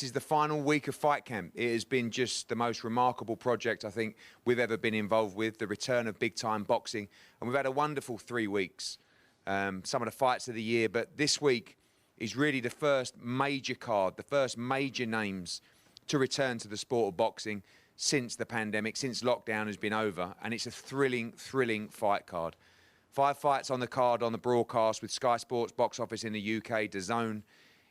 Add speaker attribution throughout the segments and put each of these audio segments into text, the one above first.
Speaker 1: this is the final week of fight camp. It has been just the most remarkable project I think we've ever been involved with, the return of big-time boxing. And we've had a wonderful 3 weeks. Some of the fights of the year, but this week is really the first major card, the first major names to return to the sport of boxing since the pandemic, since lockdown has been over. And it's a thrilling, thrilling fight card. 5 fights on the card on the broadcast with Sky Sports box office in the UK, DAZN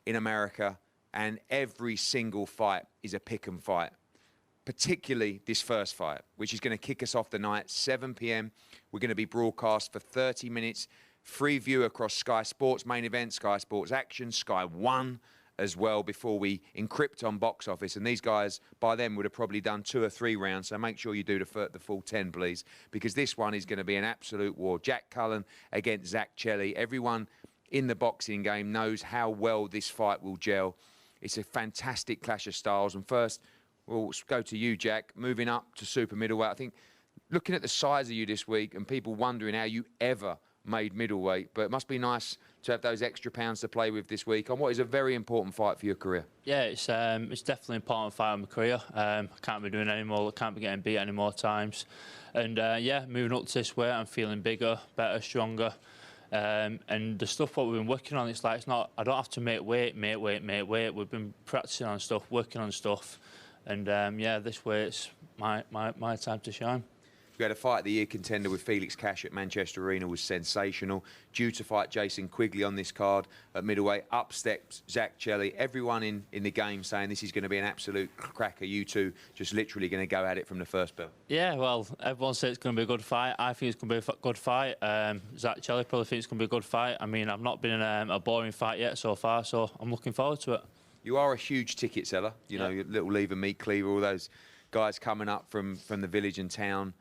Speaker 1: in America, and every single fight is a pick and fight. Particularly this first fight, which is going to kick us off the night, 7 p.m. We're going to be broadcast for 30 minutes, free view across Sky Sports main event, Sky Sports Action, Sky One as well, before we encrypt on box office. And these guys, by then, would have probably done 2 or 3 rounds, so make sure you do the full 10, please, because this one is going to be an absolute war. Jack Cullen against Chelli. Everyone in the boxing game knows how well this fight will gel. It's a fantastic clash of styles. And first, we'll go to you, Jack, moving up to super middleweight. I think looking at the size of you this week and people wondering how you ever made middleweight, but it must be nice to have those extra pounds to play with this week on what is a very important fight for your career.
Speaker 2: Yeah, it's definitely an important fight in my career. I can't be doing it anymore. I can't be getting beat any more times. And yeah, moving up to this weight, I'm feeling bigger, better, stronger. And the stuff what we've been working on, it's like, it's not, I don't have to make weight. We've been practicing on stuff, working on stuff. And yeah, this way it's my time to shine.
Speaker 1: We had a fight of the year contender with Felix Cash at Manchester Arena, was sensational. Due to fight Jason Quigley on this card at middleweight. Up steps Chelli. Everyone in the game saying this is going to be an absolute cracker. You two just literally going to go at it from the first bell.
Speaker 2: Yeah, well, everyone says it's going to be a good fight. I think it's going to be a good fight. Chelli probably thinks it's going to be a good fight. I mean, I've not been in a boring fight yet so far, so I'm looking forward to it.
Speaker 1: You are a huge ticket seller. You know, your Little Lever, Meat Cleaver, all those guys coming up from the village and town.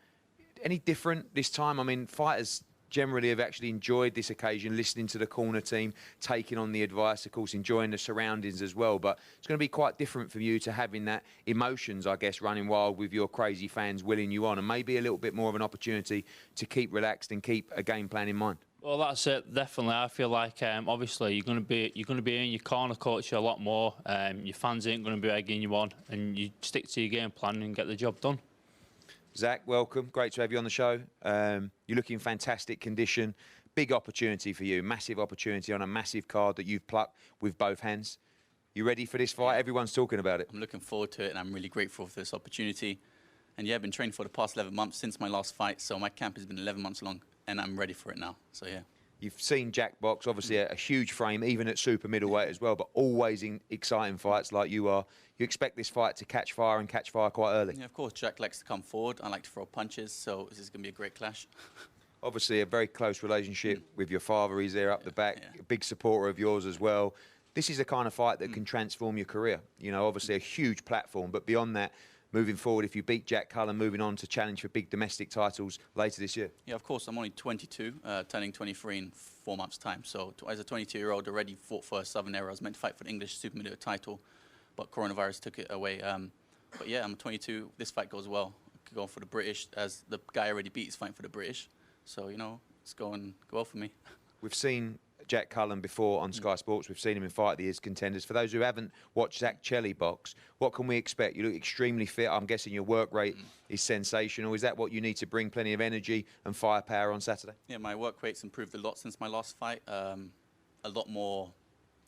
Speaker 1: Any different this time? I mean, fighters generally have actually enjoyed this occasion, listening to the corner team, taking on the advice, of course, enjoying the surroundings as well. But it's going to be quite different for you to having that emotions, I guess, running wild with your crazy fans willing you on, and maybe a little bit more of an opportunity to keep relaxed and keep a game plan in mind.
Speaker 2: Well, that's it. Definitely, I feel like obviously you're going to be in your corner coach a lot more. Your fans ain't going to be egging you on, and you stick to your game plan and get the job done.
Speaker 1: Zach, welcome. Great to have you on the show. You're looking in fantastic condition. Big opportunity for you. Massive opportunity on a massive card that you've plucked with both hands. You ready for this fight? Everyone's talking about it.
Speaker 3: I'm looking forward to it, and I'm really grateful for this opportunity. And yeah, I've been training for the past 11 months since my last fight, so my camp has been 11 months long, and I'm ready for it now. So yeah.
Speaker 1: You've seen Jack box, obviously a huge frame, even at super middleweight as well, but always in exciting fights like you are. You expect this fight to catch fire and catch fire quite early.
Speaker 3: Yeah, of course. Jack likes to come forward. I like to throw punches, so this is going to be a great clash.
Speaker 1: Obviously a very close relationship with your father. He's there up the back, a big supporter of yours as well. This is the kind of fight that can transform your career. You know, obviously a huge platform, but beyond that, moving forward, if you beat Jack Cullen, moving on to challenge for big domestic titles later this year.
Speaker 3: Yeah, of course. I'm only 22, turning 23 in 4 months' time. So as a 22-year-old, already fought for a Southern Era. I was meant to fight for the English super middleweight title, but coronavirus took it away. But yeah, I'm 22. This fight goes well. I could go for the British, as the guy I already beat is fighting for the British. So, you know, it's going well for me.
Speaker 1: We've seen Jack Cullen before on Sky Sports. We've seen him in Fight of the Year's contenders. For those who haven't watched Chelli box, what can we expect? You look extremely fit. I'm guessing your work rate is sensational. Is that what you need to bring? Plenty of energy and firepower on Saturday?
Speaker 3: Yeah, my work rate's improved a lot since my last fight. A lot more.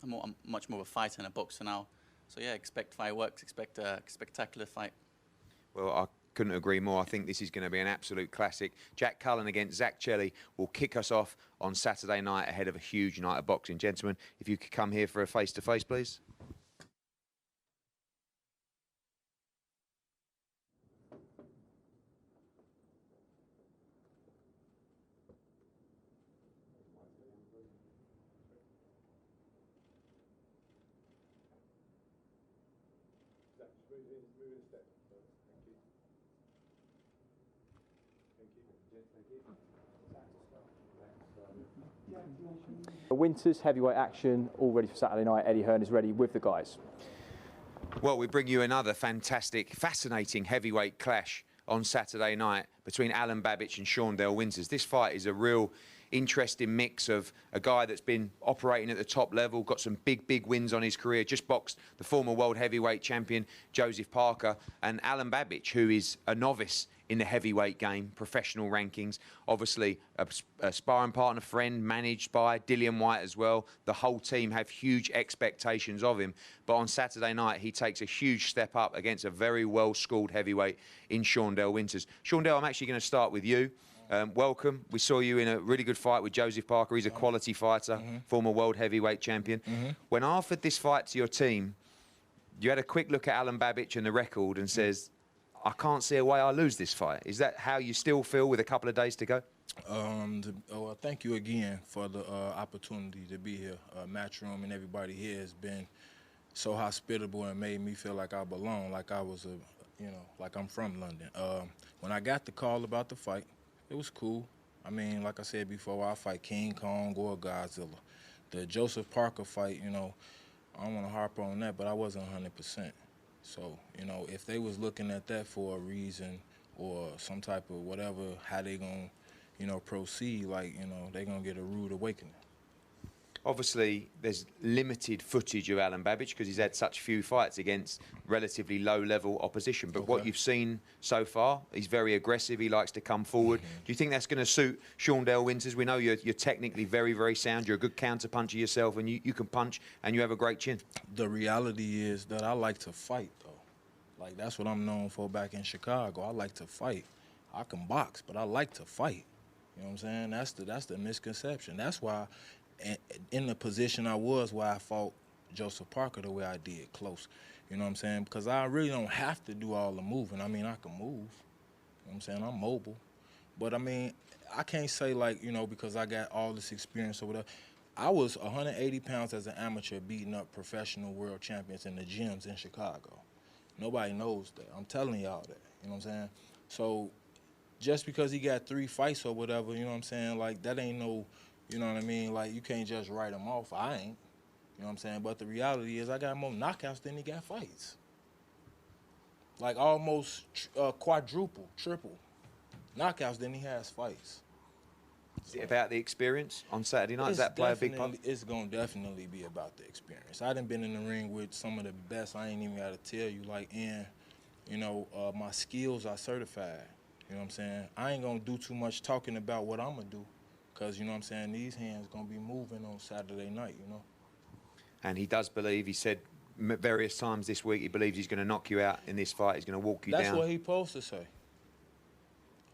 Speaker 3: I'm much more of a fighter and a boxer now. So yeah, expect fireworks. Expect a spectacular fight.
Speaker 1: Well, I couldn't agree more. I think this is going to be an absolute classic. Jack Cullen against Chelli will kick us off on Saturday night ahead of a huge night of boxing. Gentlemen, if you could come here for a face-to-face, please.
Speaker 4: Winter's heavyweight action all ready for Saturday night. Eddie Hearn is ready with the guys.
Speaker 1: Well, we bring you another fantastic, fascinating heavyweight clash on Saturday night between Alan Babich and Shawn Dale Winters. This fight is a real interesting mix of a guy that's been operating at the top level, got some big wins on his career, just boxed the former world heavyweight champion, Joseph Parker, and Alan Babich, who is a novice in the heavyweight game, professional rankings. Obviously, a sparring partner, friend, managed by Dillian Whyte as well. The whole team have huge expectations of him. But on Saturday night, he takes a huge step up against a very well-schooled heavyweight in Shaundell Winters. Shaundell, I'm actually going to start with you. Welcome. We saw you in a really good fight with Joseph Parker. He's a quality fighter, former world heavyweight champion. When I offered this fight to your team, you had a quick look at Alan Babich and the record and says, I can't see a way I lose this fight. Is that how you still feel with a couple of days to go?
Speaker 5: Thank you again for the opportunity to be here. Matchroom and everybody here has been so hospitable and made me feel like I belong, like I was like I'm from London. When I got the call about the fight, it was cool. I mean, like I said before, I'll fight King Kong or Godzilla. The Joseph Parker fight, I don't want to harp on that, but I wasn't 100%. So, if they was looking at that for a reason or some type of whatever, how they going to, proceed, like, they going to get a rude awakening.
Speaker 1: Obviously, there's limited footage of Alan Babich because he's had such few fights against relatively low-level opposition. But what you've seen so far, he's very aggressive. He likes to come forward. Do you think that's going to suit Shaundell Winters? We know you're technically very sound. You're a good counter-puncher yourself, and you can punch, and you have a great chin. The
Speaker 5: reality is that I like to fight, though. Like, that's what I'm known for back in Chicago. I like to fight. I can box, but I like to fight. You know what I'm saying? That's the misconception. That's why in the position I was where I fought Joseph Parker the way I did, close. You know what I'm saying? Because I really don't have to do all the moving. I mean, I can move. You know what I'm saying? I'm mobile. But, I mean, I can't say, like, because I got all this experience or whatever. I was 180 pounds as an amateur beating up professional world champions in the gyms in Chicago. Nobody knows that. I'm telling y'all that. You know what I'm saying? So just because he got 3 fights or whatever, you know what I'm saying, like, that ain't no... You know what I mean? Like, you can't just write him off. I ain't. You know what I'm saying? But the reality is I got more knockouts than he got fights. Like, almost quadruple, triple knockouts than he has fights.
Speaker 1: Is it about the experience on Saturday night? Does that play a big part?
Speaker 5: It's going to definitely be about the experience. I done been in the ring with some of the best. I ain't even got to tell you. Like, my skills are certified. You know what I'm saying? I ain't going to do too much talking about what I'm going to do. Because, you know what I'm saying, these hands going to be moving on Saturday night,
Speaker 1: And he does believe, he said various times this week, he believes he's going to knock you out in this fight. He's going to walk you down.
Speaker 5: That's what he's supposed to say.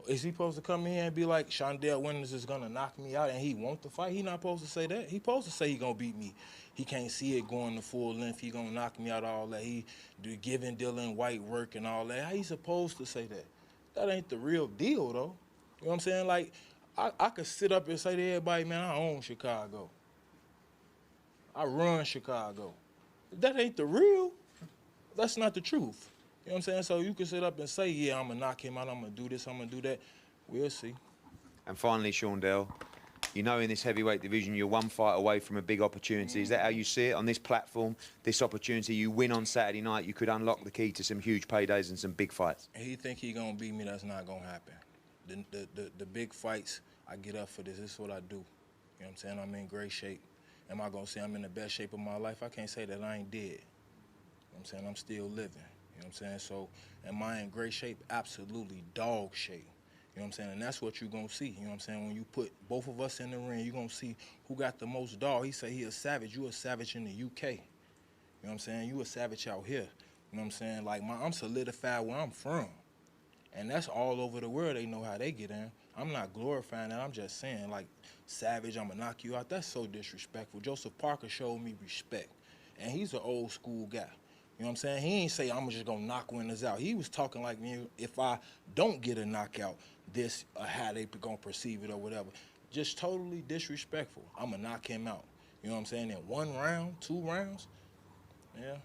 Speaker 5: Is he supposed to come in here and be like, Shaundell Winters is going to knock me out and he want the fight? He not supposed to say that. He supposed to say he going to beat me. He can't see it going to full length. He going to knock me out, all that. He giving Dillian Whyte work and all that. How he supposed to say that? That ain't the real deal, though. You know what I'm saying? Like, I could sit up and say to everybody, man, I own Chicago. I run Chicago. That ain't the real. That's not the truth. You know what I'm saying? So you can sit up and say, yeah, I'm going to knock him out, I'm going to do this, I'm going to do that. We'll see.
Speaker 1: And finally, Shaundell, in this heavyweight division, you're 1 fight away from a big opportunity. Is that how you see it on this platform, this opportunity? You win on Saturday night, you could unlock the key to some huge paydays and some big fights.
Speaker 5: He think he going to beat me, that's not going to happen. The big fights, I get up for this. This is what I do. You know what I'm saying? I'm in great shape. Am I going to say I'm in the best shape of my life? I can't say that I ain't dead. You know what I'm saying? I'm still living. You know what I'm saying? So am I in great shape? Absolutely dog shape. You know what I'm saying? And that's what you're going to see. You know what I'm saying? When you put both of us in the ring, you're going to see who got the most dog. He say he a savage. You a savage in the UK. You know what I'm saying? You a savage out here. You know what I'm saying? Like, I'm solidified where I'm from. And that's all over the world. They know how they get in. I'm not glorifying that. I'm just saying, like, savage, I'm going to knock you out. That's so disrespectful. Joseph Parker showed me respect. And he's an old school guy. You know what I'm saying? He ain't say, I'm just going to knock Winters out. He was talking like, me. If I don't get a knockout, this, how they going to perceive it or whatever. Just totally disrespectful. I'm going to knock him out. You know what I'm saying? In 1 round, 2 rounds, yeah.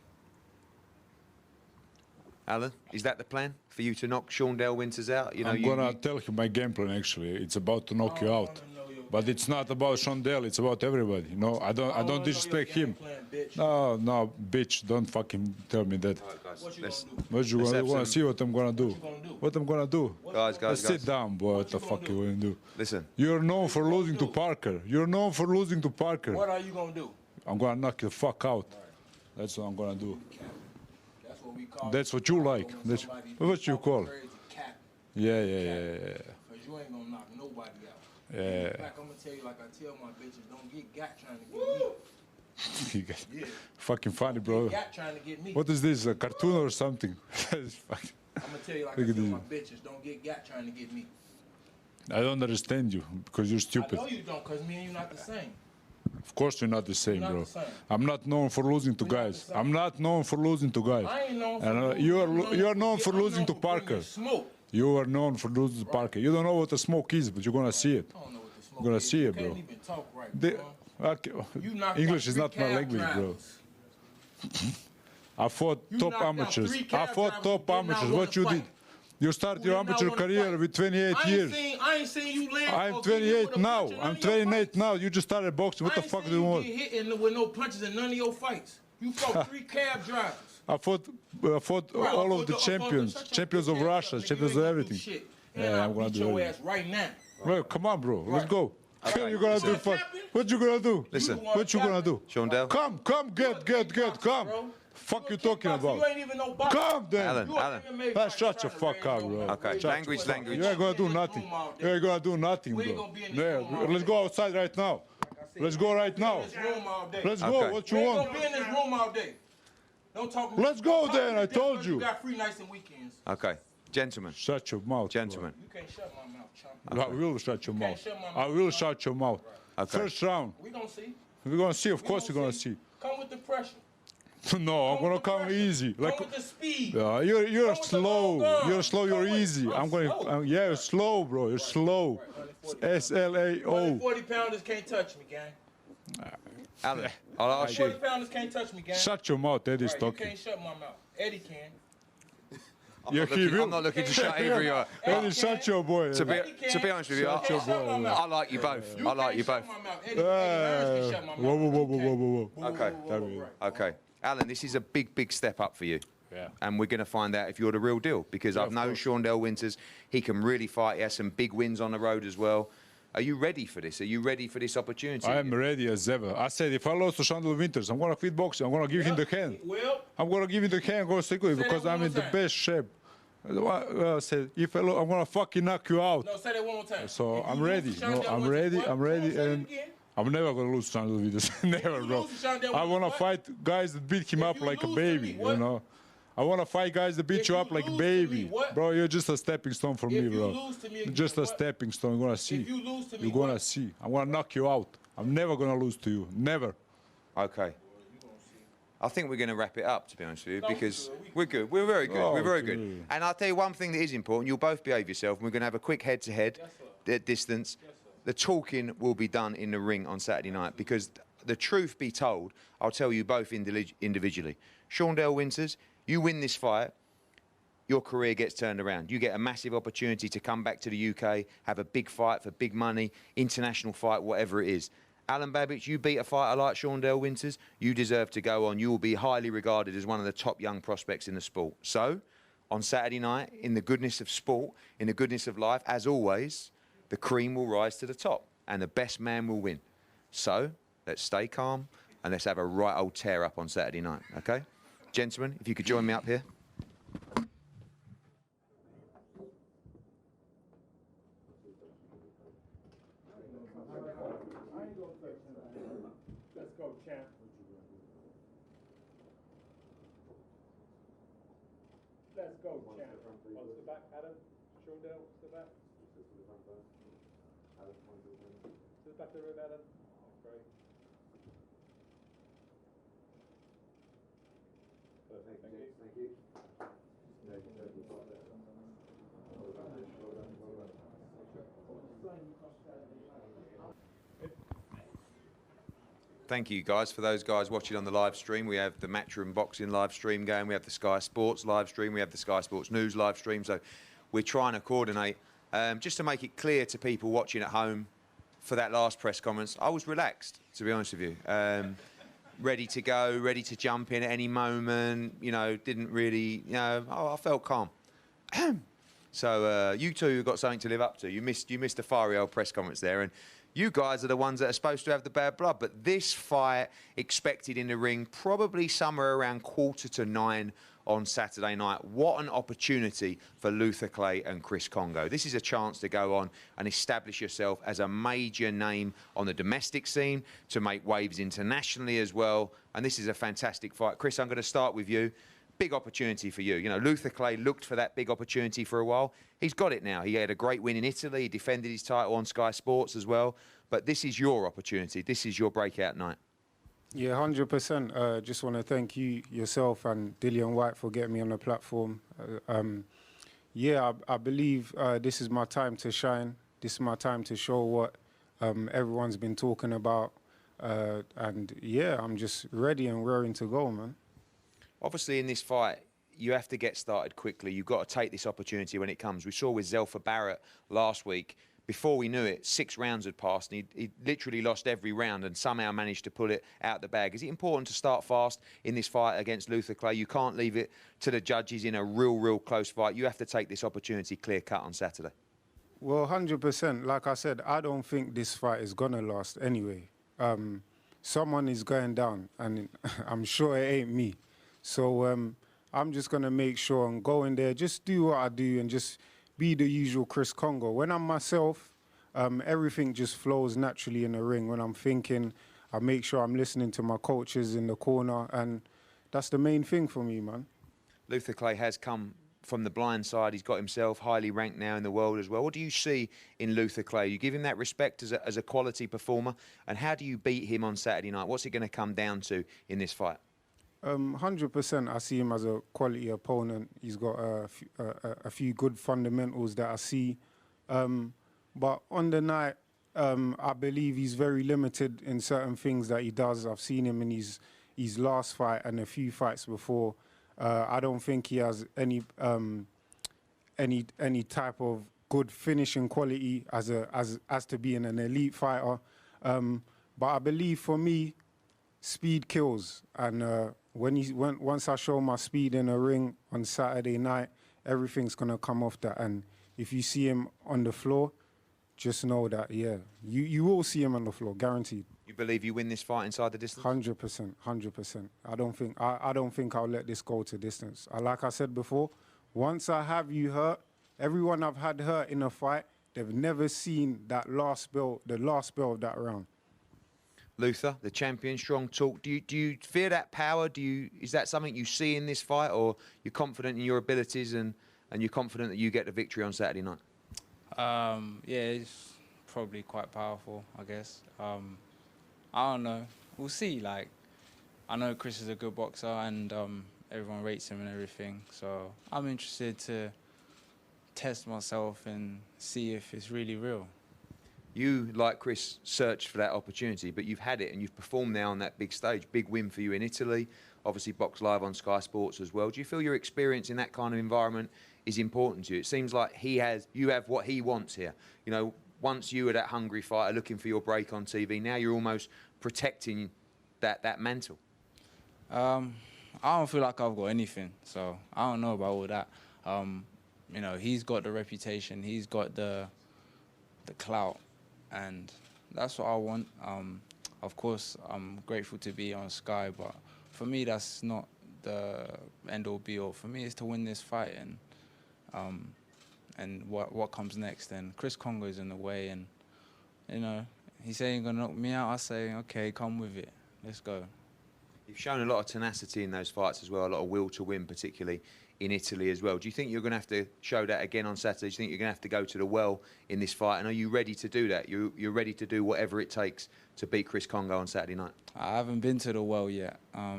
Speaker 1: Alan, is that the plan for you to knock Shaundell Winters out?
Speaker 6: I'm gonna tell him my game plan. Actually, it's about to knock you out.
Speaker 5: I want to know your
Speaker 6: But it's not about Shondell, it's about everybody. You know, I don't disrespect him. No, bitch, don't fucking tell me that.
Speaker 5: What you gonna do?
Speaker 6: What you wanna see what I'm gonna do? What I'm gonna do?
Speaker 1: Guys.
Speaker 6: Sit down, boy. What the fuck you gonna do?
Speaker 1: Listen.
Speaker 6: You're known for losing to Parker. You're known for losing to Parker.
Speaker 5: What are you gonna do?
Speaker 6: I'm gonna knock you the fuck out. That's what I'm gonna do.
Speaker 5: That's what we call.
Speaker 6: That's what you like. That's what you call. Yeah.
Speaker 5: Because you ain't gonna knock nobody out.
Speaker 6: Yeah.
Speaker 5: In fact, I'm gonna tell you like I tell my bitches, don't get got trying to get me.
Speaker 6: Fucking funny, bro.
Speaker 5: Got trying to get me.
Speaker 6: What is this? A cartoon or something?
Speaker 5: I'm gonna tell you like I tell my bitches, don't get got trying to get me.
Speaker 6: I don't understand you because you're stupid.
Speaker 5: I know you don't, because me and you not the same.
Speaker 6: Of course you're not the same,
Speaker 5: Not
Speaker 6: bro.
Speaker 5: the same.
Speaker 6: I'm not known for losing to guys. I'm not known for losing to guys.
Speaker 5: I ain't known for
Speaker 6: And,
Speaker 5: losing.
Speaker 6: you are known for losing to Parker.
Speaker 5: Smoke.
Speaker 6: You are known for losing to Parker. You don't know what the smoke is, but you're gonna see it.
Speaker 5: I don't know what the smoke
Speaker 6: You're gonna
Speaker 5: is.
Speaker 6: see it,
Speaker 5: You
Speaker 6: bro.
Speaker 5: can't even talk right,
Speaker 6: They-
Speaker 5: bro.
Speaker 6: okay,
Speaker 5: You knocked
Speaker 6: English
Speaker 5: out
Speaker 6: is
Speaker 5: 3
Speaker 6: not my
Speaker 5: cab
Speaker 6: language, bro.
Speaker 5: drivers.
Speaker 6: I fought
Speaker 5: You
Speaker 6: top
Speaker 5: knocked out
Speaker 6: amateurs.
Speaker 5: 3
Speaker 6: I
Speaker 5: cab
Speaker 6: fought
Speaker 5: drivers
Speaker 6: top
Speaker 5: who did not
Speaker 6: amateurs.
Speaker 5: wanna
Speaker 6: What you
Speaker 5: fight.
Speaker 6: did? You start
Speaker 5: Who
Speaker 6: your
Speaker 5: did not
Speaker 6: amateur
Speaker 5: wanna
Speaker 6: career
Speaker 5: fight.
Speaker 6: with 28 years.
Speaker 5: I ain't seen you land.
Speaker 6: I'm
Speaker 5: or get hit
Speaker 6: 28
Speaker 5: with a
Speaker 6: now.
Speaker 5: punch in none
Speaker 6: I'm
Speaker 5: of your
Speaker 6: 28
Speaker 5: fights.
Speaker 6: now. You just started boxing. What the fuck do you
Speaker 5: I
Speaker 6: want?
Speaker 5: ain't seen you get hit with no punches in none of your fights. You fought 3 cab drivers.
Speaker 6: I fought all of the champions of Russia, champions of everything.
Speaker 5: Yeah,
Speaker 6: I'm gonna
Speaker 5: beat
Speaker 6: do
Speaker 5: your
Speaker 6: everything.
Speaker 5: ass right now.
Speaker 6: Well, come on, bro. Let's
Speaker 5: Right.
Speaker 6: go.
Speaker 1: Okay,
Speaker 6: You're gonna do fuck. What you gonna do?
Speaker 1: Listen.
Speaker 6: What you gonna do?
Speaker 1: Shondell.
Speaker 6: Come, get, come. Fuck you talking about?
Speaker 5: You ain't even no boxer.
Speaker 6: Come then.
Speaker 1: Alan.
Speaker 5: You an MMA
Speaker 6: Let's
Speaker 5: fighter
Speaker 6: shut your
Speaker 5: trying to
Speaker 6: fuck
Speaker 5: raise
Speaker 6: up,
Speaker 5: your
Speaker 6: bro.
Speaker 5: mouth.
Speaker 1: Okay, language.
Speaker 6: You ain't gonna do nothing. You ain't gonna do nothing,
Speaker 5: We ain't
Speaker 6: bro.
Speaker 5: gonna be in this
Speaker 6: Yeah,
Speaker 5: room all
Speaker 6: let's
Speaker 5: day.
Speaker 6: go outside right now. Let's go right now.
Speaker 5: In this room all day.
Speaker 6: Let's
Speaker 1: Okay.
Speaker 6: go. What you
Speaker 5: We ain't
Speaker 6: want?
Speaker 5: gonna be in this room all day. Don't talk.
Speaker 6: Let's go
Speaker 5: talk
Speaker 6: then,
Speaker 5: to
Speaker 6: I
Speaker 5: me
Speaker 6: told
Speaker 5: because
Speaker 6: you.
Speaker 5: You got free nights and weekends.
Speaker 1: Okay, gentlemen.
Speaker 6: Shut your mouth,
Speaker 1: Gentlemen.
Speaker 5: You can't shut my mouth, chump.
Speaker 6: bro. I will shut your mouth.
Speaker 5: shut my mouth.
Speaker 6: I will shut your mouth.
Speaker 1: Okay.
Speaker 6: First round.
Speaker 5: We gonna see.
Speaker 6: We're gonna see. Of course, we're gonna see.
Speaker 5: Come with the pressure.
Speaker 6: No, I'm gonna
Speaker 5: with the
Speaker 6: come
Speaker 5: pressure.
Speaker 6: easy.
Speaker 5: Come with the speed.
Speaker 6: You're
Speaker 5: Come with the
Speaker 6: slow.
Speaker 5: long arm.
Speaker 6: You're slow. You're
Speaker 5: Come with-
Speaker 6: easy.
Speaker 5: I'm
Speaker 6: I'm going.
Speaker 5: slow.
Speaker 6: Yeah, you're slow, bro. You're slow. SLAO.
Speaker 5: 140 pounders can't touch me, gang.
Speaker 1: Alan, I'll ask
Speaker 5: 40
Speaker 1: you.
Speaker 5: pounders can't touch me, gang.
Speaker 6: Shut your mouth. Eddie's
Speaker 5: Right, you
Speaker 6: talking.
Speaker 5: can't shut my mouth. Eddie can.
Speaker 6: Yeah, he will.
Speaker 1: I'm not looking to shut either of you up.
Speaker 6: Eddie, shut your boy.
Speaker 1: To
Speaker 5: Eddie can.
Speaker 1: be honest with you,
Speaker 5: Shut your boy.
Speaker 1: I like you both. I like you both.
Speaker 5: Shut my mouth. Eddie Hearns can shut my mouth.
Speaker 6: Whoa.
Speaker 1: Okay.
Speaker 5: Right.
Speaker 1: Okay. Alan, this is a big step up for you.
Speaker 6: Yeah.
Speaker 1: And we're going to find out if you're the real deal, because I've
Speaker 6: of
Speaker 1: known
Speaker 6: course.
Speaker 1: Shondell Winters. He can really fight. He has some big wins on the road as well. Are you ready for this? Are you ready for this opportunity?
Speaker 6: I am ready as ever. I said if I lose to Shondell Winters, I'm gonna quit boxing. I'm gonna give him the hand.
Speaker 5: Well,
Speaker 6: I'm gonna give him the hand. I'm gonna stick with it
Speaker 5: Say
Speaker 6: because
Speaker 5: that one
Speaker 6: I'm
Speaker 5: more
Speaker 6: in the
Speaker 5: time.
Speaker 6: best shape. I said if I lose, I'm gonna fucking knock you out.
Speaker 5: no, say that one more time.
Speaker 6: So
Speaker 5: If you
Speaker 6: I'm
Speaker 5: lose
Speaker 6: ready.
Speaker 5: to
Speaker 6: No,
Speaker 5: Shondell
Speaker 6: I'm
Speaker 5: Winters,
Speaker 6: ready.
Speaker 5: what?
Speaker 6: I'm ready,
Speaker 5: Say it
Speaker 6: and
Speaker 5: again.
Speaker 6: I'm never gonna lose to Shondell Winters. Never,
Speaker 5: you
Speaker 6: bro.
Speaker 5: lose to Shondell
Speaker 6: I wanna
Speaker 5: Winters,
Speaker 6: fight guys that beat him
Speaker 5: If
Speaker 6: up
Speaker 5: you
Speaker 6: like a
Speaker 5: lose to
Speaker 6: baby.
Speaker 5: me, what?
Speaker 6: You know. I wanna fight guys that beat
Speaker 5: If
Speaker 6: you
Speaker 5: you
Speaker 6: up like a
Speaker 5: lose to me,
Speaker 6: baby.
Speaker 5: what?
Speaker 6: Bro, you're just a stepping stone for me,
Speaker 5: If you
Speaker 6: bro.
Speaker 5: lose to me again,
Speaker 6: Just a
Speaker 5: what?
Speaker 6: stepping stone. You're gonna see.
Speaker 5: If you lose to me,
Speaker 6: You're gonna
Speaker 5: what?
Speaker 6: see. I'm gonna knock you out. I'm never gonna lose to you. Never.
Speaker 1: Okay. I think we're going to wrap it up, to be honest with you,
Speaker 5: No,
Speaker 1: because
Speaker 5: we're
Speaker 1: we're good. We're very good.
Speaker 6: Oh,
Speaker 1: we're very
Speaker 6: good.
Speaker 1: good. And I'll tell you one thing that is important. You'll both behave yourself, and we're going to have a quick head-to-head distance. The talking will be done in the ring on Saturday night, because the truth be told, I'll tell you both individually. Shondell Winters, you win this fight, your career gets turned around. You get a massive opportunity to come back to the UK, have a big fight for big money, international fight, whatever it is. Alan Babich, you beat a fighter like Shondell Winters, you deserve to go on. You will be highly regarded as one of the top young prospects in the sport. So, on Saturday night, in the goodness of sport, in the goodness of life, as always, the cream will rise to the top and the best man will win. So, let's stay calm and let's have a right old tear up on Saturday night, okay? Gentlemen, if you could join me up here.
Speaker 7: Let's go, champ. Let's go, champ. On to the back, Adam. Shondell, to the back. To the back of the room, Adam. Great. Perfect. Thank you.
Speaker 1: Thank you, guys. For those guys watching on the live stream, we have the Matchroom Boxing live stream going. We have the Sky Sports live stream. We have the Sky Sports News live stream. So we're trying to coordinate. Just to make it clear to people watching at home, for that last press conference, I was relaxed, to be honest with you. Ready to go, ready to jump in at any moment. You know, didn't really, you know, I felt calm. So you two have got something to live up to. You missed the fiery old press conference there, and you guys are the ones that are supposed to have the bad blood. But this fight, expected in the ring, probably somewhere around 8:45 on Saturday night. What an opportunity for Luther Clay and Chris Congo. This is a chance to go on and establish yourself as a major name on the domestic scene, to make waves internationally as well. And this is a fantastic fight. Chris, I'm going to start with you. Big opportunity for you. You know, Luther Clay looked for that big opportunity for a while. He's got it now. He had a great win in Italy. He defended his title on Sky Sports as well. But this is your opportunity. This is your breakout night.
Speaker 8: Yeah, 100%. Just want to thank you, yourself, and Dillian Whyte for getting me on the platform. Yeah, I believe this is my time to shine. This is my time to show what everyone's been talking about. And yeah, I'm just ready and raring to go, man.
Speaker 1: Obviously, in this fight, you have to get started quickly. You've got to take this opportunity when it comes. We saw with Zelfa Barrett last week. Before we knew it, 6 rounds had passed, and he literally lost every round and somehow managed to pull it out the bag. Is it important to start fast in this fight against Luther Clay? You can't leave it to the judges in a real close fight. You have to take this opportunity clear-cut on Saturday.
Speaker 8: Well, 100%. Like I said, I don't think this fight is going to last anyway. Someone is going down, and I'm sure it ain't me. So I'm just going to make sure and go in there, just do what I do, and just be the usual Chris Congo. When I'm myself, everything just flows naturally in the ring. When I'm thinking, I make sure I'm listening to my coaches in the corner, and that's the main thing for me, man.
Speaker 1: Luther Clay has come from the blind side. He's got himself highly ranked now in the world as well. What do you see in Luther Clay? You give him that respect as a quality performer, and how do you beat him on Saturday night? What's it going to come down to in this fight?
Speaker 8: 100%. I see him as a quality opponent. He's got a few good fundamentals that I see. But on the night, I believe he's very limited in certain things that he does. I've seen him in his last fight and a few fights before. I don't think he has any type of good finishing quality as to being an elite fighter. But I believe for me, speed kills, and once I show my speed in the ring on Saturday night, everything's gonna come off that. And if you see him on the floor, just know that, yeah, you will see him on the floor, guaranteed.
Speaker 1: You believe you win this fight inside the distance?
Speaker 8: 100%, 100%. I don't think I'll let this go to distance. Like I said before, once I have you hurt, everyone I've had hurt in a fight, they've never seen that last bell, the last bell of that round.
Speaker 1: Luther, the champion, strong talk. Do you fear that power? Is that something you see in this fight, or you're confident in your abilities and you're confident that you get the victory on Saturday night?
Speaker 9: Yeah, it's probably quite powerful, I guess. I don't know. We'll see. Like, I know Chris is a good boxer, and everyone rates him and everything. So I'm interested to test myself and see if it's really real.
Speaker 1: You, like Chris, searched for that opportunity, but you've had it and you've performed now on that big stage. Big win for you in Italy, obviously boxed live on Sky Sports as well. Do you feel your experience in that kind of environment is important to you? It seems like you have what he wants here. You know, once you were that hungry fighter looking for your break on TV, now you're almost protecting that mantle.
Speaker 9: I don't feel like I've got anything, so I don't know about all that. You know, he's got the reputation, he's got the clout, and that's what I want. Of course, I'm grateful to be on Sky, but for me, that's not the end-all be-all. For me, it's to win this fight, and what comes next. And Chris Congo is in the way, and you know, he's saying gonna knock me out. I say, okay, come with it, let's go.
Speaker 1: You've shown a lot of tenacity in those fights as well, a lot of will to win, particularly in Italy as well. Do you think you're going to have to show that again on Saturday? Do you think you're going to have to go to the well in this fight? And are you ready to do that? You're ready to do whatever it takes to beat Chris Congo on Saturday night?
Speaker 9: I haven't been to the well yet. I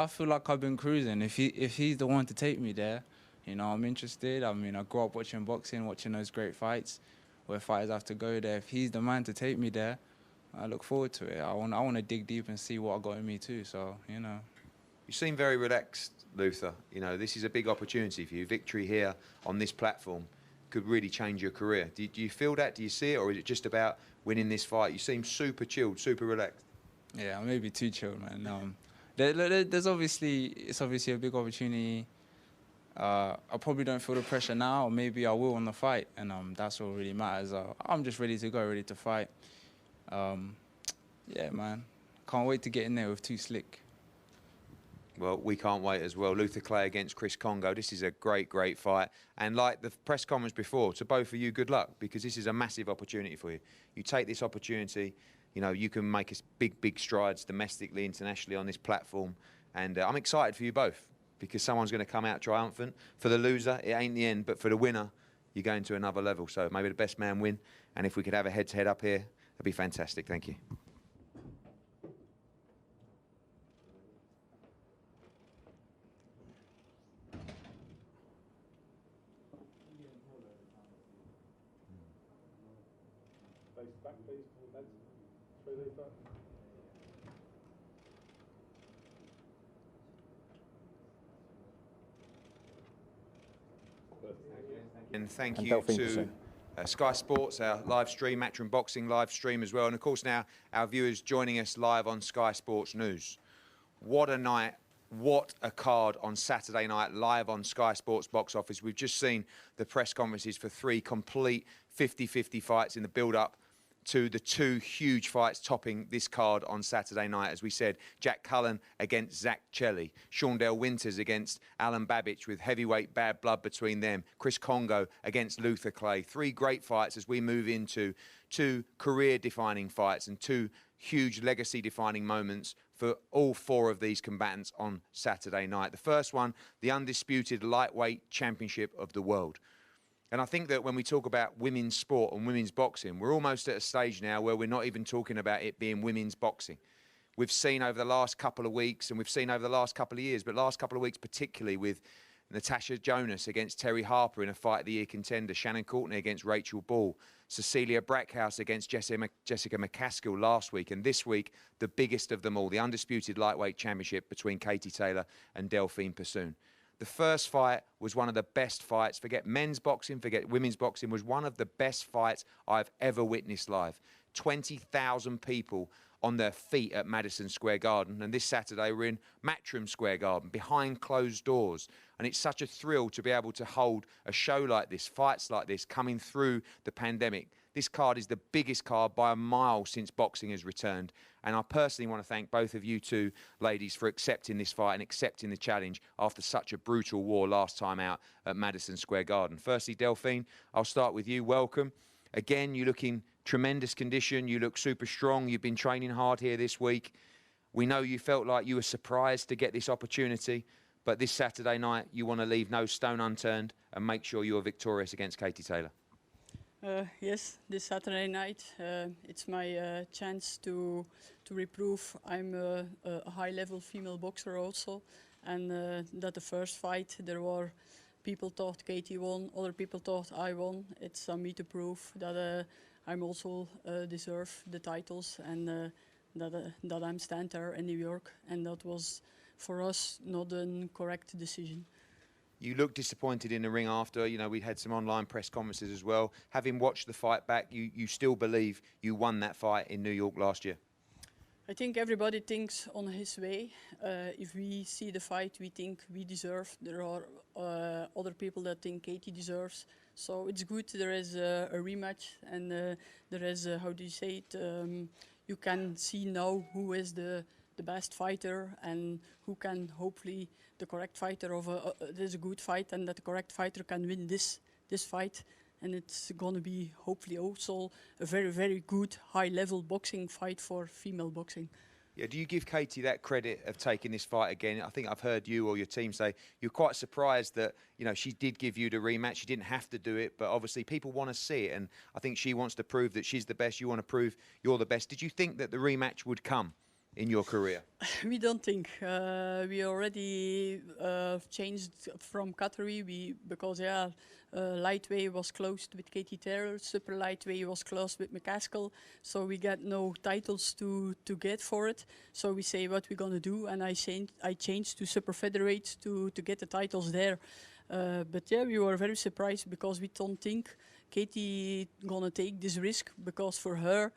Speaker 9: feel like I've been cruising. If he's the one to take me there, you know, I'm interested. I mean, I grew up watching boxing, watching those great fights where fighters have to go there. If he's the man to take me there, I look forward to it. I want to dig deep and see what I got in me too. So, you know.
Speaker 1: You seem very relaxed, Luther. You know, this is a big opportunity for you. Victory here on this platform could really change your career. Do you feel that? Do you see it? Or is it just about winning this fight? You seem super chilled, super relaxed.
Speaker 9: Yeah, maybe too chilled, man. It's obviously a big opportunity. I probably don't feel the pressure now, or maybe I will on the fight, and that's what really matters. I'm just ready to go, ready to fight. Yeah, man. Can't wait to get in there with Too Slick.
Speaker 1: Well, we can't wait as well. Luther Clay against Chris Congo. This is a great, great fight. And like the press conference before, to both of you, good luck, because this is a massive opportunity for you. You take this opportunity, you know, you can make big, big strides domestically, internationally on this platform. And I'm excited for you both, because someone's going to come out triumphant. For the loser, it ain't the end, but for the winner, you're going to another level. So maybe the best man win. And if we could have a head-to-head up here, that'd be fantastic. Thank you.
Speaker 7: Face back, please, to the lads. Through Luther.
Speaker 1: And thank
Speaker 4: And
Speaker 1: you
Speaker 4: Delphine
Speaker 1: to
Speaker 4: Persoon.
Speaker 1: Sky Sports, our live stream, Matchroom Boxing live stream as well. And of course now our viewers joining us live on Sky Sports News. What a night, what a card on Saturday night live on Sky Sports Box Office. We've just seen the press conferences for 3 complete 50-50 fights in the build-up to the 2 huge fights topping this card on Saturday night. As we said, Jack Cullen against Zach Chelli, Shaundell Winters against Alan Babich with heavyweight bad blood between them, Chris Congo against Luther Clay. 3 great fights as we move into 2 career-defining fights and 2 huge legacy-defining moments for all 4 of these combatants on Saturday night. The first one, the undisputed lightweight championship of the world. And I think that when we talk about women's sport and women's boxing, we're almost at a stage now where we're not even talking about it being women's boxing. We've seen over the last couple of weeks, and we've seen over the last couple of years, but last couple of weeks particularly, with Natasha Jonas against Terry Harper in a Fight of the Year contender, Shannon Courtney against Rachel Ball, Cecilia Brackhouse against Jessica McCaskill last week, and this week, the biggest of them all, the undisputed lightweight championship between Katie Taylor and Delphine Persoon. The first fight was one of the best fights. Forget men's boxing, forget women's boxing, was one of the best fights I've ever witnessed live. 20,000 people on their feet at Madison Square Garden. And this Saturday we're in Matchroom Square Garden, behind closed doors. And it's such a thrill to be able to hold a show like this, fights like this, coming through the pandemic. This card is the biggest card by a mile since boxing has returned. And I personally want to thank both of you 2 ladies for accepting this fight and accepting the challenge after such a brutal war last time out at Madison Square Garden. Firstly, Delphine, I'll start with you. Welcome. Again, you look in tremendous condition. You look super strong. You've been training hard here this week. We know you felt like you were surprised to get this opportunity, but this Saturday night, you want to leave no stone unturned and make sure you're victorious against Katie Taylor.
Speaker 10: Yes, this Saturday night, it's my chance to reprove I'm a high-level female boxer also, and that the first fight there were people thought Katie won, other people thought I won. It's on me to prove that I'm also deserve the titles and that I'm stand there in New York, and that was for us not a correct decision.
Speaker 1: You looked disappointed in the ring after. You know, we had some online press conferences as well. Having watched the fight back, you still believe you won that fight in New York last year?
Speaker 10: I think everybody thinks on his way. If we see the fight, we think we deserve. There are other people that think Katie deserves. So it's good there is a rematch, and there is, how do you say it, you can see now who is the best fighter and who can hopefully the correct fighter of there's a good fight, and that the correct fighter can win this fight, and it's going to be hopefully also a very, very good high-level boxing fight for female boxing.
Speaker 1: Yeah, do you give Katie that credit of taking this fight again? I think I've heard you or your team say you're quite surprised that, you know, she did give you the rematch. She didn't have to do it, but obviously people want to see it, and I think she wants to prove that she's the best. You want to prove you're the best. Did you think that the rematch would come in your career?
Speaker 10: We don't think. We already changed from category because lightweight was closed with Katie Taylor, super lightweight was closed with McCaskill, so we got no titles to get for it. So we say what we're gonna do, and I changed to super featherweight to get the titles there. But yeah, we were very surprised because we don't think Katie gonna take this risk, because for her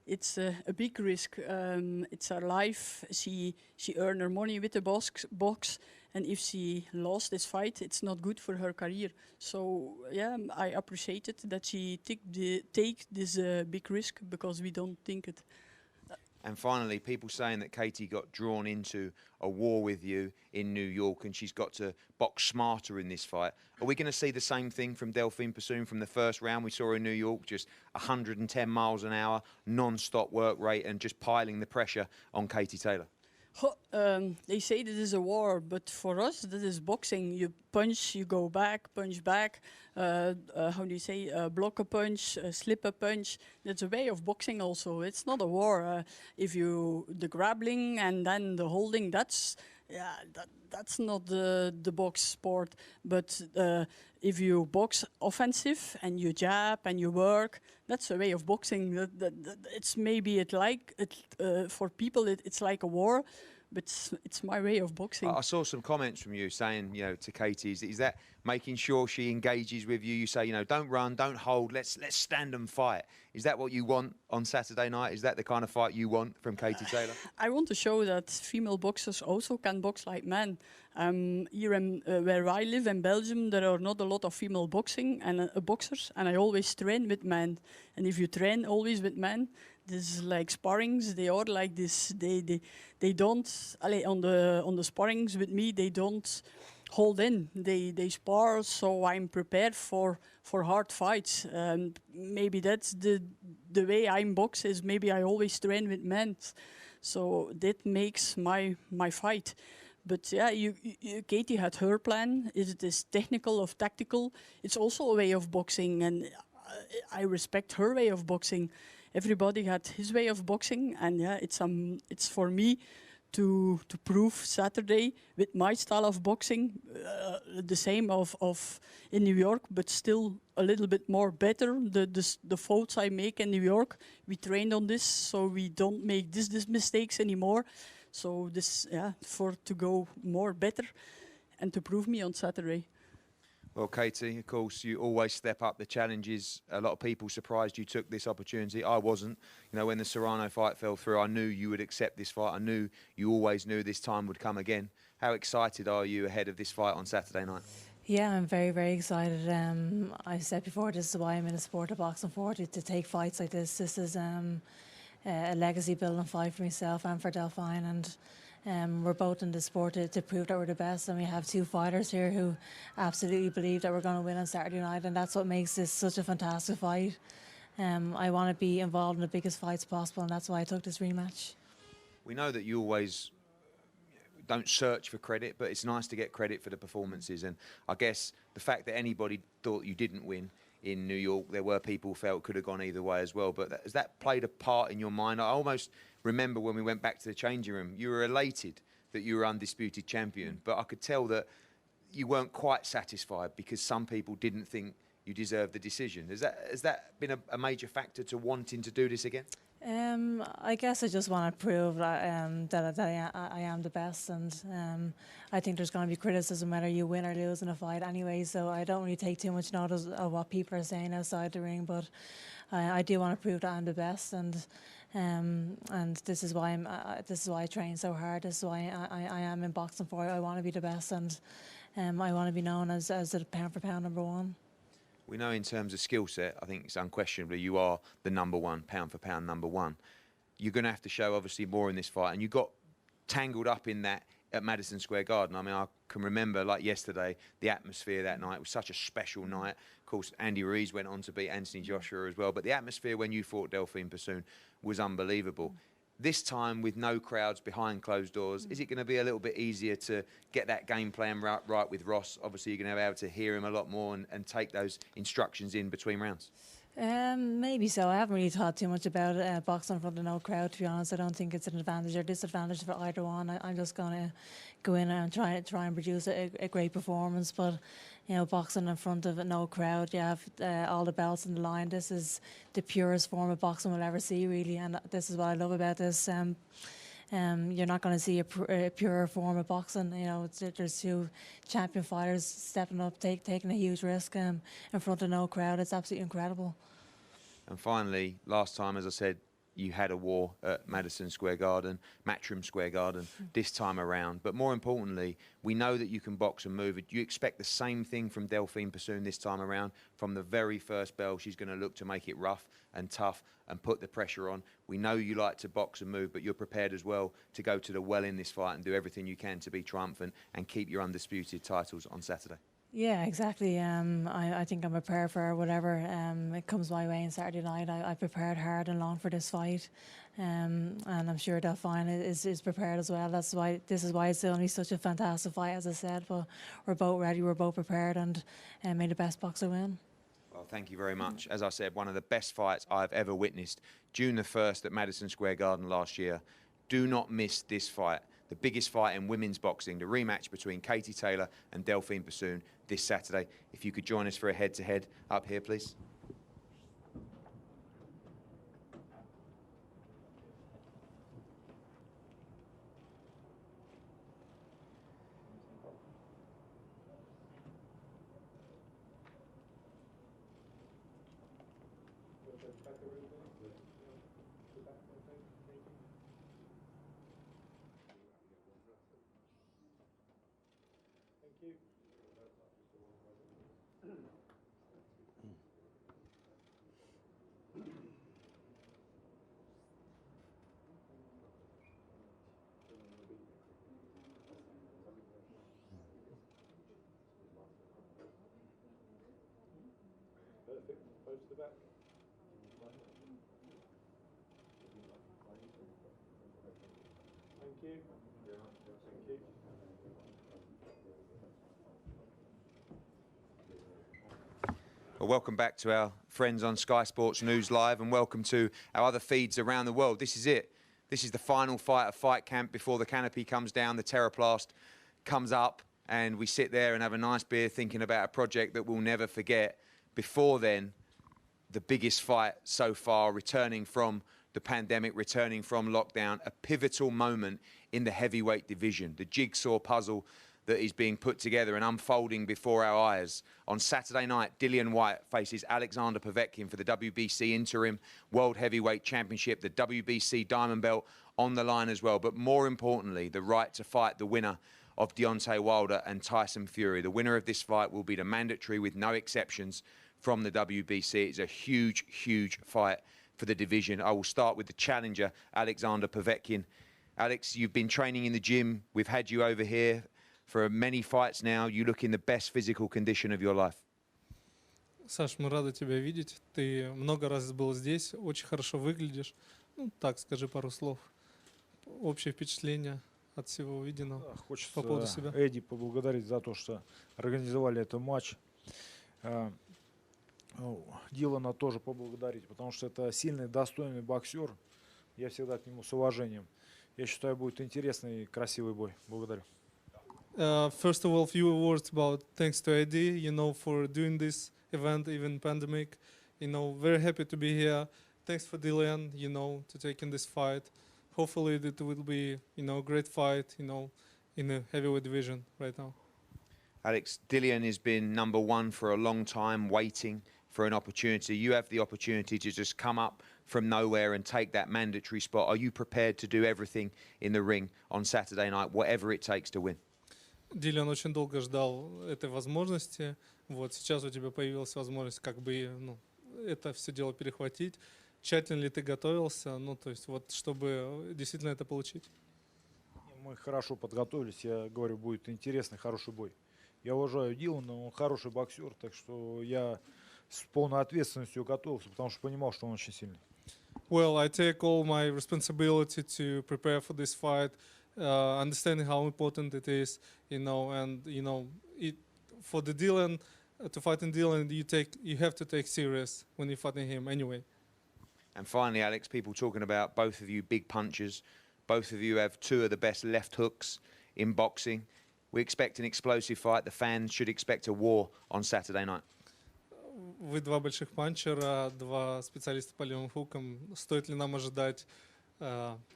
Speaker 10: it's a big risk. It's her life. She earned her money with the box, and if she lost this fight, it's not good for her career. So yeah, I appreciated that she take this big risk, because we don't think it.
Speaker 1: And finally, people saying that Katie got drawn into a war with you in New York and she's got to box smarter in this fight. Are we going to see the same thing from Delphine Persoon from the first round we saw in New York? Just 110 miles an hour, non-stop work rate and just piling the pressure on Katie Taylor?
Speaker 10: They say this is a war, but for us, this is boxing. You punch, you go back, punch back. How do you say? Block a punch, slip a punch. That's a way of boxing also. It's not a war. If you the grappling and then the holding, that's not the box sport. But if you box offensive and you jab and you work, that's a way of boxing. It's maybe for people it's like a war, but it's my way of boxing.
Speaker 1: I saw some comments from you saying, to Katie, is that making sure she engages with you? You say, don't run, don't hold, let's stand and fight. Is that what you want on Saturday night? Is that the kind of fight you want from Katie Taylor?
Speaker 10: I want to show that female boxers also can box like men. Here where I live in Belgium, there are not a lot of female boxing and boxers, and I always train with men. And if you train always with men, this is like sparrings. They are like this. They don't. On the sparrings with me, they don't hold in. They spar, so I'm prepared for hard fights. Maybe that's the way I'm box is. Maybe I always train with men, so that makes my fight. But yeah, Katie had her plan. Is it is technical or tactical? It's also a way of boxing, and I respect her way of boxing. Everybody had his way of boxing, and yeah, it's for me to prove Saturday with my style of boxing, the same of in New York, but still a little bit more better. The faults I make in New York, we trained on this, so we don't make this mistakes anymore. So this, to go more better and to prove me on Saturday.
Speaker 1: Well, Katie, of course, you always step up the challenges. A lot of people surprised you took this opportunity. I wasn't. When the Serrano fight fell through, I knew you would accept this fight. I knew you always knew this time would come again. How excited are you ahead of this fight on Saturday night?
Speaker 11: Yeah, I'm very, very excited. I said before, this is why I'm in the sport of boxing for, to take fights like this. This is a legacy building fight for myself and for Delphine, and we're both in the sport to prove that we're the best, and we have two fighters here who absolutely believe that we're going to win on Saturday night, and that's what makes this such a fantastic fight. I want to be involved in the biggest fights possible, and that's why I took this rematch.
Speaker 1: We know that you always don't search for credit, but it's nice to get credit for the performances, and I guess the fact that anybody thought you didn't win in New York, there were people who felt could have gone either way as well, but has that played a part in your mind? I almost remember when we went back to the changing room, you were elated that you were undisputed champion, but I could tell that you weren't quite satisfied because some people didn't think you deserved the decision. Has that been a major factor to wanting to do this again?
Speaker 11: I guess I just want to prove that I am the best, and I think there's going to be criticism whether you win or lose in a fight anyway, so I don't really take too much notice of what people are saying outside the ring, but I do want to prove that I'm the best, and this is why I train so hard. This is why I am in boxing for. I want to be the best, and I want to be known as the pound for pound number one.
Speaker 1: We know in terms of skill set, I think it's unquestionably you are the number one, pound for pound number one. You're going to have to show obviously more in this fight, and you got tangled up in that at Madison Square Garden. I mean, I can remember like yesterday, the atmosphere that night was such a special night. Of course, Andy Ruiz went on to beat Anthony Joshua as well, but the atmosphere when you fought Delphine Persoon was unbelievable. This time with no crowds behind closed doors, is it going to be a little bit easier to get that game plan right with Ross? Obviously, you're going to be able to hear him a lot more and take those instructions in between rounds.
Speaker 11: Maybe so. I haven't really thought too much about boxing in front of no crowd, to be honest. I don't think it's an advantage or disadvantage for either one. I'm just going to go in and try and produce a great performance. But, boxing in front of no crowd, you have all the belts in the line. This is the purest form of boxing we'll ever see, really, and this is what I love about this. you're not going to see a pure form of boxing. You know, there's two champion fighters stepping up, taking a huge risk in front of no crowd. It's absolutely incredible.
Speaker 1: And finally, last time, as I said, you had a war at Madison Square Garden, Matchroom Square Garden, this time around. But more importantly, we know that you can box and move. You expect the same thing from Delphine Persoon this time around. From the very first bell, she's going to look to make it rough and tough and put the pressure on. We know you like to box and move, but you're prepared as well to go to the well in this fight and do everything you can to be triumphant and keep your undisputed titles on Saturday.
Speaker 11: Yeah, exactly. I think I'm prepared for whatever it comes my way on Saturday night. I prepared hard and long for this fight, and I'm sure Delphine is prepared as well. This is why it's only such a fantastic fight, as I said. But we're both ready, we're both prepared, and may the best boxer win.
Speaker 1: Well, thank you very much. As I said, one of the best fights I've ever witnessed. June the 1st at Madison Square Garden last year. Do not miss this fight. The biggest fight in women's boxing, the rematch between Katie Taylor and Delphine Persoon this Saturday. If you could join us for a head-to-head up here, please.
Speaker 7: Perfect. Close to the back. Thank you. Thank you.
Speaker 1: Well, welcome back to our friends on Sky Sports News Live, and welcome to our other feeds around the world. This is it. This is the final fight of Fight Camp before the canopy comes down, the Terraplast comes up, and we sit there and have a nice beer thinking about a project that we'll never forget. Before then, the biggest fight so far, returning from the pandemic, returning from lockdown, a pivotal moment in the heavyweight division, the jigsaw puzzle that is being put together and unfolding before our eyes. On Saturday night, Dillian Whyte faces Alexander Povetkin for the WBC Interim World Heavyweight Championship, the WBC Diamond Belt on the line as well. But more importantly, the right to fight the winner of Deontay Wilder and Tyson Fury. The winner of this fight will be the mandatory with no exceptions from the WBC. It's a huge, huge fight for the division. I will start with the challenger, Alexander Povetkin. Alex, you've been training in the gym. We've had you over here for many fights now. You look in the best physical condition of your life.
Speaker 12: Саш, мы рады тебя видеть. Ты много раз был здесь, очень хорошо выглядишь. Ну, так, скажи пару слов. Общее впечатление от всего увиденного по поводу себя.
Speaker 13: Хочется Эдди поблагодарить за то, что организовали этот матч. Дилана тоже поблагодарить, потому что это сильный, достойный боксер. Я всегда к нему с уважением. Я считаю, будет интересный и красивый бой. Благодарю.
Speaker 12: First of all, a few words about thanks to Eddie, you know, for doing this event, even pandemic. You know, very happy to be here. Thanks for Dillian, you know, to take in this fight. Hopefully it will be, you know, a great fight, you know, in the heavyweight division right now.
Speaker 1: Alex, Dillian has been number one for a long time, waiting for an opportunity. You have the opportunity to just come up from nowhere and take that mandatory spot. Are you prepared to do everything in the ring on Saturday night, whatever it takes to win?
Speaker 12: Дилиан очень долго ждал этой возможности. Вот сейчас у тебя появилась возможность как бы, ну, это все дело перехватить. Тщательно ли ты готовился? Ну, то есть вот, чтобы действительно это получить?
Speaker 13: Мы хорошо подготовились. Я говорю, будет интересный, хороший бой. Я уважаю Дилана, он хороший боксер, так что я с полной ответственностью готовился, потому что понимал, что он очень сильный.
Speaker 12: Well, I take all my responsibility to prepare for this fight, understanding how important it is, you know, and you know, for the Dillian, to fight in Dillian, you have to take serious when you're fighting him anyway.
Speaker 1: And finally, Alex, people talking about both of you big punchers. Both of you have two of the best left hooks in boxing. We expect an explosive fight. The fans should expect a war on Saturday night.
Speaker 12: Вы два больших панчера, два специалиста по левым хукам. Стоит ли нам ожидать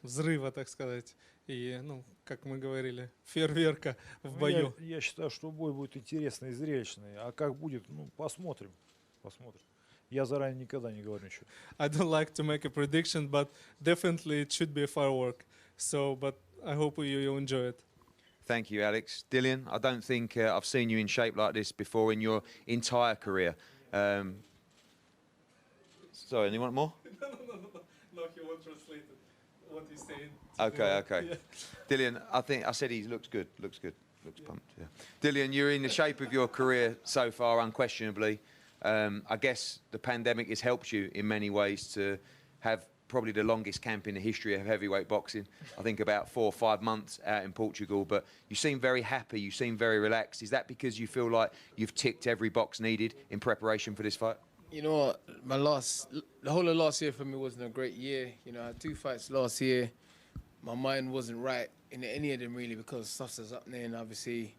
Speaker 12: взрыва, так сказать, и, ну, как мы говорили, фейерверка в
Speaker 13: Ну,
Speaker 12: бою.
Speaker 13: я считаю, что бой будет интересный и зрелищный. А как будет, ну, посмотрим. Посмотрим. Я заранее никогда не говорю ничего.
Speaker 12: I don't like to make a prediction, but definitely it should be a firework. So, but I hope you enjoy it.
Speaker 1: Thank you, Alex. Dillian, I don't think I've seen you in shape like this before in your entire career. Sorry, anyone more?
Speaker 12: No, he won't translate it. What he's saying.
Speaker 1: Okay.
Speaker 12: Yeah.
Speaker 1: Dillian, I said he looks good. Looks pumped. Yeah. Dillian, you're in the shape of your career so far, unquestionably. I guess the pandemic has helped you in many ways to have probably the longest camp in the history of heavyweight boxing. I think about 4 or 5 months out in Portugal, but you seem very happy, you seem very relaxed. Is that because you feel like you've ticked every box needed in preparation for this fight?
Speaker 14: You know what, the whole of last year for me wasn't a great year. You know, I had 2 fights last year. My mind wasn't right in any of them really because stuff was happening, and obviously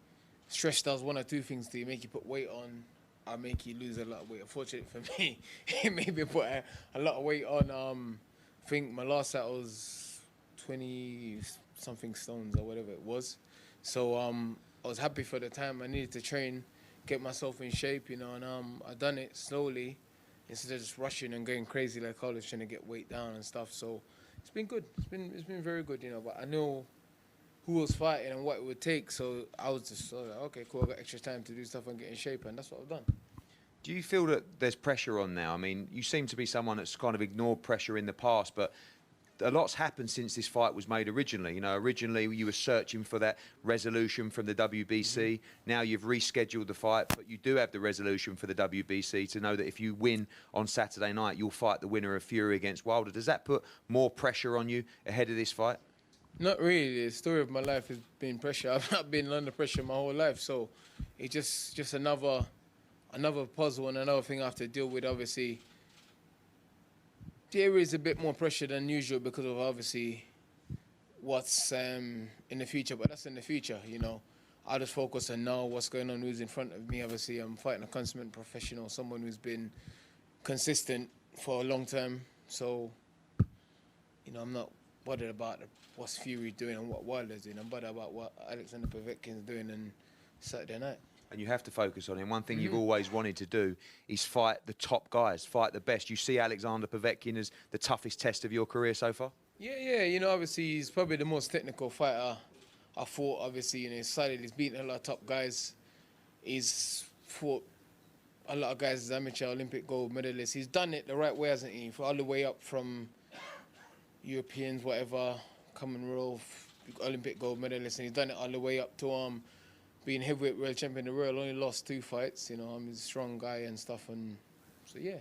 Speaker 14: stress does 1 or 2 things to you, make you put weight on. I make you lose a lot of weight. Unfortunately for me, it made me put a lot of weight on. I think my last fight was 20-something stones or whatever it was. So I was happy for the time. I needed to train, get myself in shape, you know, and I done it slowly instead of just rushing and going crazy like I was trying to get weight down and stuff. So it's been good. It's been very good, you know. But I know who was fighting and what it would take, so I was just like, okay, cool. I got extra time to do stuff and get in shape, and that's what I've done.
Speaker 1: Do you feel that there's pressure on now? I mean, you seem to be someone that's kind of ignored pressure in the past, but a lot's happened since this fight was made originally. You know, originally you were searching for that resolution from the WBC. Now you've rescheduled the fight, but you do have the resolution for the WBC to know that if you win on Saturday night, you'll fight the winner of Fury against Wilder. Does that put more pressure on you ahead of this fight?
Speaker 14: Not really. The story of my life has been pressure. I've not been under pressure my whole life, so it's just another puzzle and another thing I have to deal with. Obviously, there is a bit more pressure than usual because of obviously what's in the future, but that's in the future, you know. I just focus on now what's going on, who's in front of me. Obviously, I'm fighting a consummate professional, someone who's been consistent for a long time. So, you know, I'm not bothered about what's Fury doing and what Wilder's doing. I'm bothered about what Alexander Povetkin's doing on Saturday night.
Speaker 1: And you have to focus on him. One thing you've always wanted to do is fight the top guys, fight the best. You see Alexander Povetkin as the toughest test of your career so far?
Speaker 14: Yeah. You know, obviously, he's probably the most technical fighter I fought. Obviously, you know, he's beaten a lot of top guys. He's fought a lot of guys as amateur Olympic gold medalists. He's done it the right way, hasn't he? All the way up from Europeans, whatever, Commonwealth, Olympic gold medalists, and he's done it all the way up to being heavyweight world champion of the world. Only lost 2 fights, you know. He's a strong guy and stuff, and so yeah.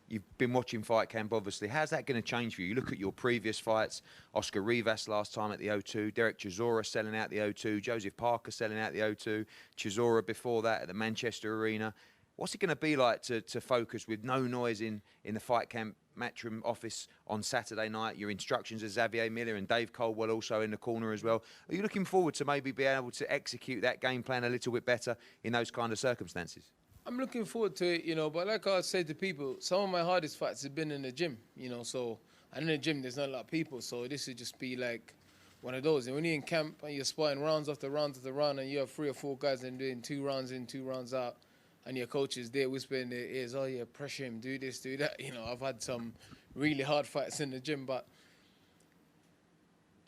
Speaker 1: You've been watching fight camp, obviously. How's that going to change for you? You look at your previous fights, Oscar Rivas last time at the O2, Derek Chisora selling out the O2, Joseph Parker selling out the O2, Chisora before that at the Manchester Arena. What's it going to be like to focus with no noise in the fight camp Matchroom office on Saturday night? Your instructions of Xavier Miller and Dave Coldwell also in the corner as well. Are you looking forward to maybe being able to execute that game plan a little bit better in those kind of circumstances?
Speaker 14: I'm looking forward to it, you know, but like I said to people, some of my hardest fights have been in the gym, you know, so, and in the gym there's not a lot of people, so this would just be like one of those. And when you're in camp and you're sparring rounds after round after round and you have 3 or 4 guys and doing 2 rounds in, 2 rounds out, and your coach is there whispering in their ears, oh yeah, pressure him, do this, do that. You know, I've had some really hard fights in the gym, but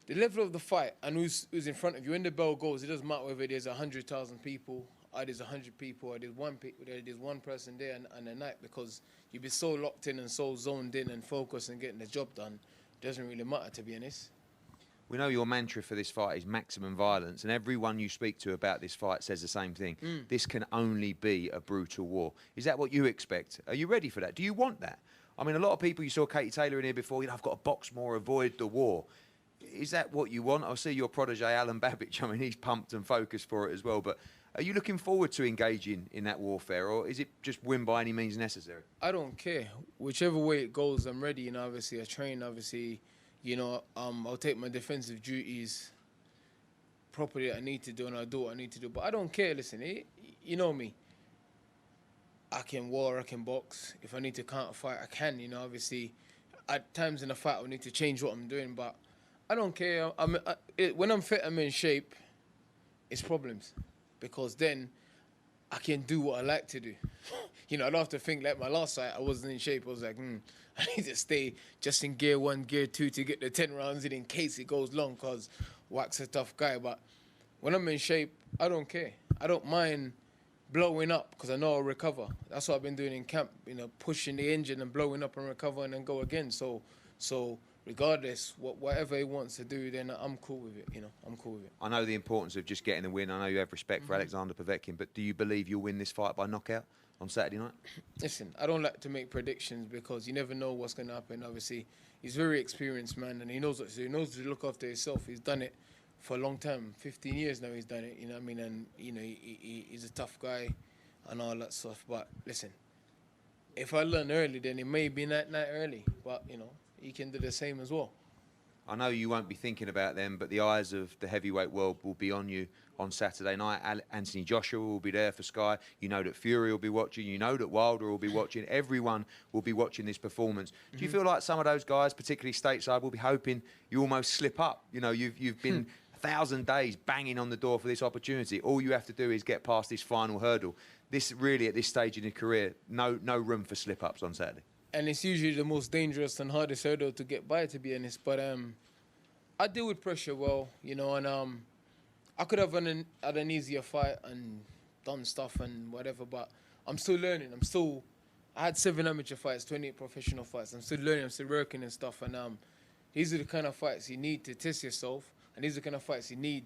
Speaker 14: the level of the fight and who's in front of you, when the bell goes, it doesn't matter whether there's 100,000 people, or there's 100 people, or there's one person there and a night, because you'll be so locked in and so zoned in and focused and getting the job done. It doesn't really matter, to be honest.
Speaker 1: We know your mantra for this fight is maximum violence, and everyone you speak to about this fight says the same thing. This can only be a brutal war. Is that what you expect? Are you ready for that? Do you want that? I mean, a lot of people, you saw Katie Taylor in here before, you know, I've got to box more, avoid the war. Is that what you want? I see your protege, Alan Babich, I mean, he's pumped and focused for it as well, but are you looking forward to engaging in that warfare, or is it just win by any means necessary?
Speaker 14: I don't care. Whichever way it goes, I'm ready, you know, obviously I train, obviously, you know, I'll take my defensive duties properly that I need to do, and I'll do what I need to do. But I don't care, listen, you know me. I can war, I can box. If I need to counter fight, I can, you know, obviously. at times in the fight I need to change what I'm doing, but I don't care. When I'm fit, I'm in shape. It's problems, because then I can do what I like to do. You know, I don't have to think like my last fight. I wasn't in shape. I was like, I need to stay just in gear 1, gear 2 to get the 10 rounds in case it goes long, because Wack's a tough guy. But when I'm in shape, I don't care. I don't mind blowing up because I know I'll recover. That's what I've been doing in camp, you know, pushing the engine and blowing up and recover and then go again. So regardless, whatever he wants to do, then I'm cool with it, you know, I'm cool with it.
Speaker 1: I know the importance of just getting the win. I know you have respect for Alexander Povetkin, but do you believe you'll win this fight by knockout on Saturday night?
Speaker 14: Listen, I don't like to make predictions because you never know what's going to happen. Obviously, he's a very experienced man and he knows what to do. He knows to look after himself. He's done it for a long time, 15 years now he's done it, you know what I mean? And, you know, he's a tough guy and all that stuff. But listen, if I learn early, then it may be night early. But, you know, he can do the same as well.
Speaker 1: I know you won't be thinking about them, but the eyes of the heavyweight world will be on you on Saturday night. Anthony Joshua will be there for Sky. You know that Fury will be watching. You know that Wilder will be watching. Everyone will be watching this performance. Do you feel like some of those guys, particularly stateside, will be hoping you almost slip up? You know, you've been 1,000 days banging on the door for this opportunity. All you have to do is get past this final hurdle. This really, at this stage in your career, no room for slip-ups on Saturday.
Speaker 14: And it's usually the most dangerous and hardest hurdle to get by, to be honest. But I deal with pressure well, you know, and I could have had an easier fight and done stuff and whatever, but I'm still learning. I had 7 amateur fights, 28 professional fights. I'm still learning, I'm still working and stuff. And these are the kind of fights you need to test yourself. And these are the kind of fights you need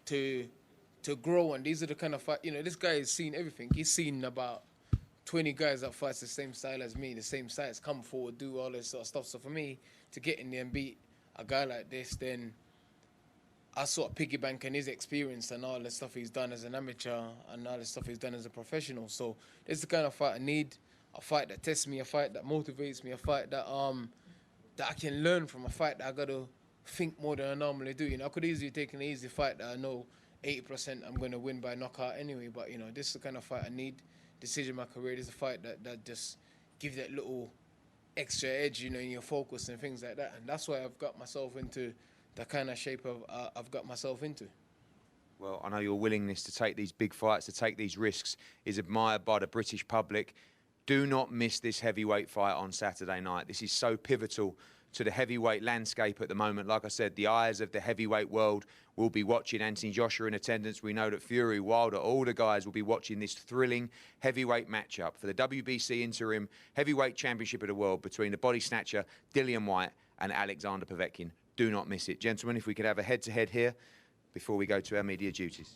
Speaker 14: to grow. And these are the kind of fights, you know, this guy has seen everything. He's seen about 20 guys that fights the same style as me, the same size, come forward, do all this sort of stuff. So for me to get in there and beat a guy like this, then I sort of piggy bank on his experience and all the stuff he's done as an amateur and all the stuff he's done as a professional. So this is the kind of fight I need, a fight that tests me, a fight that motivates me, a fight that I can learn from, a fight that I got to think more than I normally do. You know, I could easily take an easy fight that I know 80% I'm going to win by knockout anyway, but, you know, this is the kind of fight I need. Decision in my career, this is a fight that just gives that little extra edge, you know, in your focus and things like that. And that's why I've got myself into the kind of shape I've got myself into.
Speaker 1: Well, I know your willingness to take these big fights, to take these risks, is admired by the British public. Do not miss this heavyweight fight on Saturday night. This is so pivotal to the heavyweight landscape at the moment. Like I said, the eyes of the heavyweight world will be watching. Anthony Joshua in attendance. We know that Fury, Wilder, all the guys will be watching this thrilling heavyweight matchup for the WBC Interim Heavyweight Championship of the World between the body snatcher Dillian Whyte and Alexander Povetkin. Do not miss it. Gentlemen, if we could have a head-to-head here before we go to our media duties.